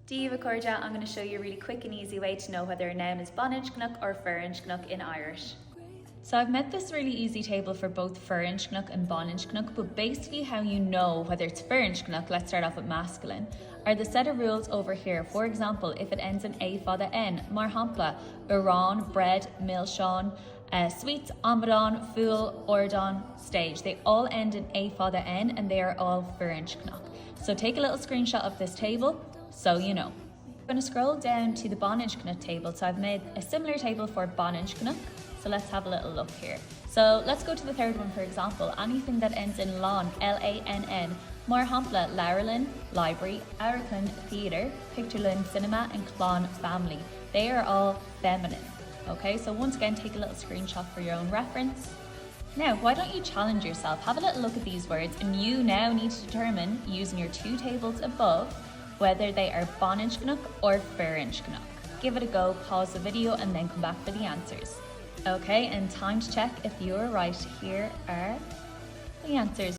Díomh Cordia, I'm going to show you a really quick and easy way to know whether a noun is Boninshgnuk or Fearinshgnuk in Irish. So I've made this really easy table for both Fearinshgnuk and Boninshgnuk, but basically how you know whether it's Fearinshgnuk, let's start off with masculine, are the set of rules over here. For example, if it ends in a fada n, mar hampla, Iran, bread, milshon, sweets, amadan, fool, ordan, stage. They all end in a fada n and they are all Fearinshgnuk. So take a little screenshot of this table so you know. I'm going to scroll down to the Boninshgnuk table. So I've made a similar table for Boninshgnuk. So let's have a little look here. So let's go to the third one, for example. Anything that ends in lan, L-A-N-N, mar hampla, Laurelin, library, Arakan, theatre, Picturelin, cinema, and Clon, family. They are all feminine. Okay, so once again, take a little screenshot for your own reference. Now, why don't you challenge yourself? Have a little look at these words, and you now need to determine, using your two tables above, whether they are Boninshgnuk or Fearinshgnuk. Give it a go, pause the video, and then come back for the answers. Okay, and time to check if you're right. Here are the answers.